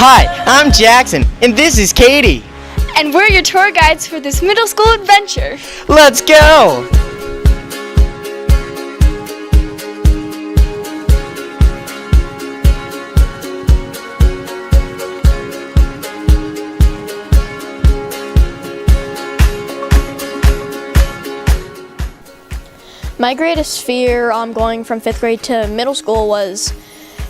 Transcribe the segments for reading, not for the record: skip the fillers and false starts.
Hi, I'm Jackson, and this is Katie. And we're your tour guides for this middle school adventure. Let's go! My greatest fear going from 5th grade to middle school was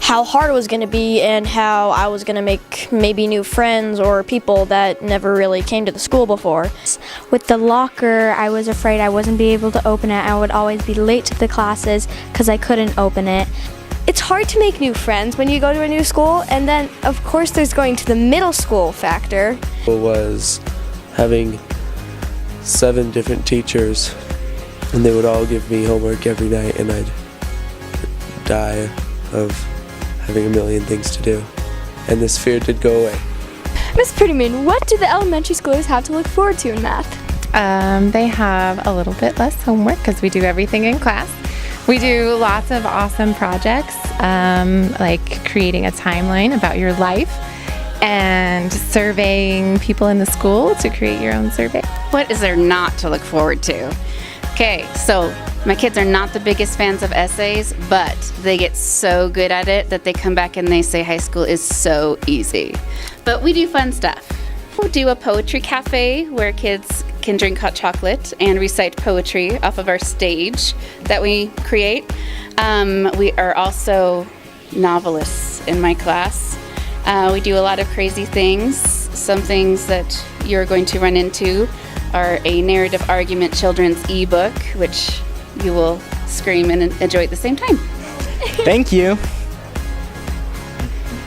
how hard it was going to be and how I was going to make maybe new friends or people that never really came to the school before. With the locker, I was afraid I wasn't be able to open it. I would always be late to the classes because I couldn't open it. It's hard to make new friends when you go to a new school, and then of course there's going to the middle school factor. It was having 7 different teachers, and they would all give me homework every night, and I'd die of having a million things to do. And this fear did go away. Miss Prettyman, what do the elementary schoolers have to look forward to in math? They have a little bit less homework because we do everything in class. We do lots of awesome projects, like creating a timeline about your life and surveying people in the school to create your own survey. What is there not to look forward to? Okay, so my kids are not the biggest fans of essays, but they get so good at it that they come back and they say high school is so easy. But we do fun stuff. We'll do a poetry cafe where kids can drink hot chocolate and recite poetry off of our stage that we create. We are also novelists in my class. We do a lot of crazy things. Some things that you're going to run into are a narrative argument children's ebook, which you will scream and enjoy at the same time. Thank you.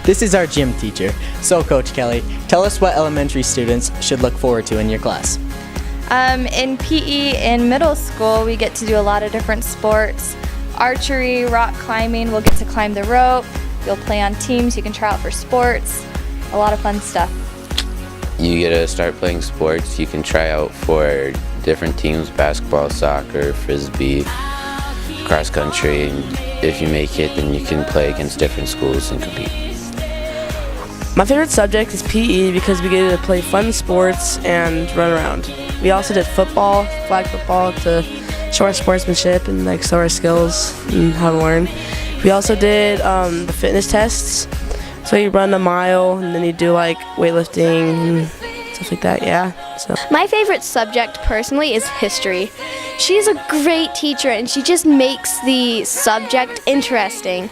This is our gym teacher. So, Coach Kelly, tell us what elementary students should look forward to in your class. In PE in middle school, we get to do a lot of different sports. Archery, rock climbing, we'll get to climb the rope. You'll play on teams, you can try out for sports. A lot of fun stuff. You get to start playing sports. You can try out for different teams, basketball, soccer, frisbee, cross country, and if you make it, then you can play against different schools and compete. My favorite subject is PE because we get to play fun sports and run around. We also did football, flag football, to show our sportsmanship and like show our skills and how to learn. We also did the fitness tests. So you run a mile and then you do like weightlifting and stuff like that, yeah. So My favorite subject personally is history. She's a great teacher and she just makes the subject interesting.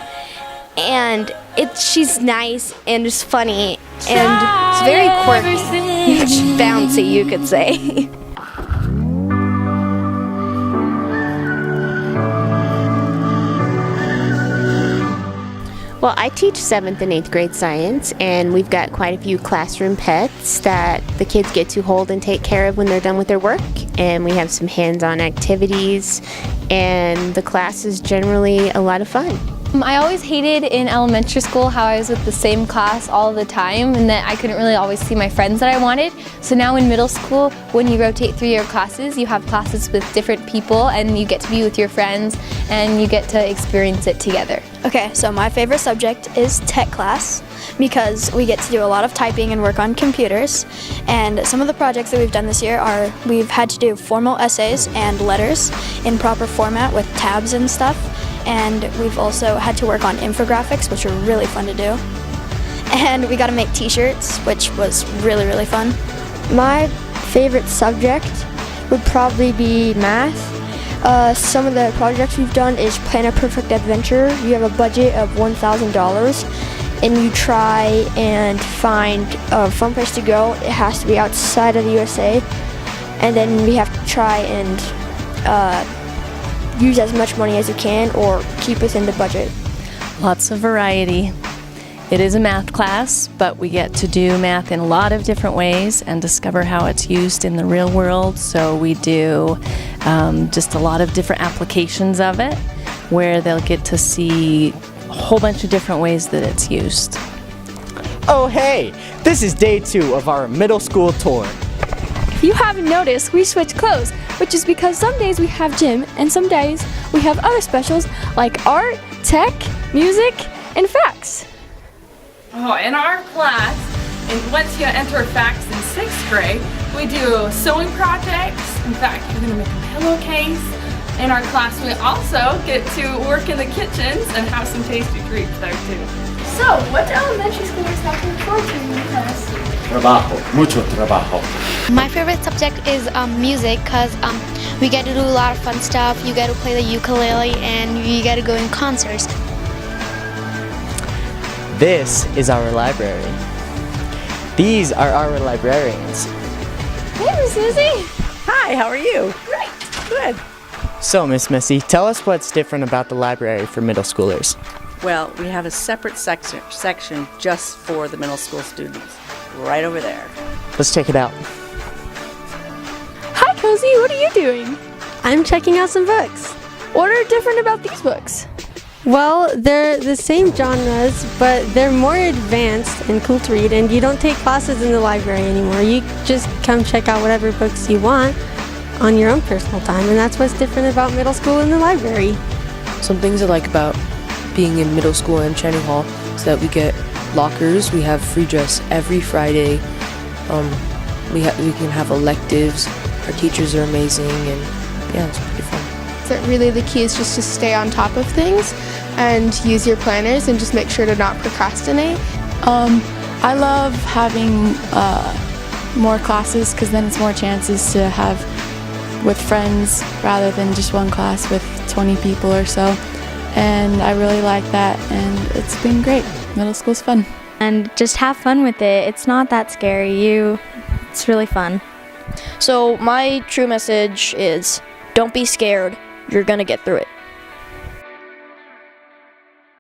And she's nice and just funny and it's very quirky, bouncy you could say. Well, I teach 7th and 8th grade science, and we've got quite a few classroom pets that the kids get to hold and take care of when they're done with their work. And we have some hands-on activities, and the class is generally a lot of fun. I always hated in elementary school how I was with the same class all the time and that I couldn't really always see my friends that I wanted. So now in middle school, when you rotate through your classes, you have classes with different people and you get to be with your friends and you get to experience it together. Okay, so my favorite subject is tech class because we get to do a lot of typing and work on computers. And some of the projects that we've done this year are we've had to do formal essays and letters in proper format with tabs and stuff. And we've also had to work on infographics, which are really fun to do. And we got to make t-shirts, which was really, really fun. My favorite subject would probably be math. Some of the projects we've done is plan a perfect adventure. You have a budget of $1,000 and you try and find a fun place to go. It has to be outside of the USA. And then we have to try and use as much money as you can or keep within the budget. Lots of variety. It is a math class, but we get to do math in a lot of different ways and discover how it's used in the real world. So we do just a lot of different applications of it where they'll get to see a whole bunch of different ways that it's used. Oh hey, this is day 2 of our middle school tour. If you haven't noticed, we switch clothes, which is because some days we have gym and some days we have other specials like art, tech, music, and facts. Oh, in our class, and once you enter facts in 6th grade, we do sewing projects. In fact, you're gonna make a pillowcase. In our class, we also get to work in the kitchens and have some tasty treats there too. So, what elementary schoolers have to look forward to in your class? Trabajo, mucho trabajo. My favorite subject is music because we get to do a lot of fun stuff. You get to play the ukulele and you get to go in concerts. This is our library. These are our librarians. Hey, Miss Missy. Hi, how are you? Great. Good. So, Miss Missy, tell us what's different about the library for middle schoolers. Well, we have a separate section just for the middle school students, right over there. Let's check it out. Hi, Cozy. What are you doing? I'm checking out some books. What are different about these books? Well, they're the same genres, but they're more advanced and cool to read, and you don't take classes in the library anymore. You just come check out whatever books you want on your own personal time, and that's what's different about middle school in the library. Some things I like about being in middle school and Channing Hall is that we get lockers, we have free dress every Friday, we can have electives, our teachers are amazing, and yeah, it's pretty fun. So really the key is just to stay on top of things and use your planners and just make sure to not procrastinate. I love having more classes because then it's more chances to have with friends rather than just one class with 20 people or so. And I really like that, and it's been great. Middle school's fun. And just have fun with it. It's not that scary. It's really fun. So, my true message is don't be scared. You're going to get through it.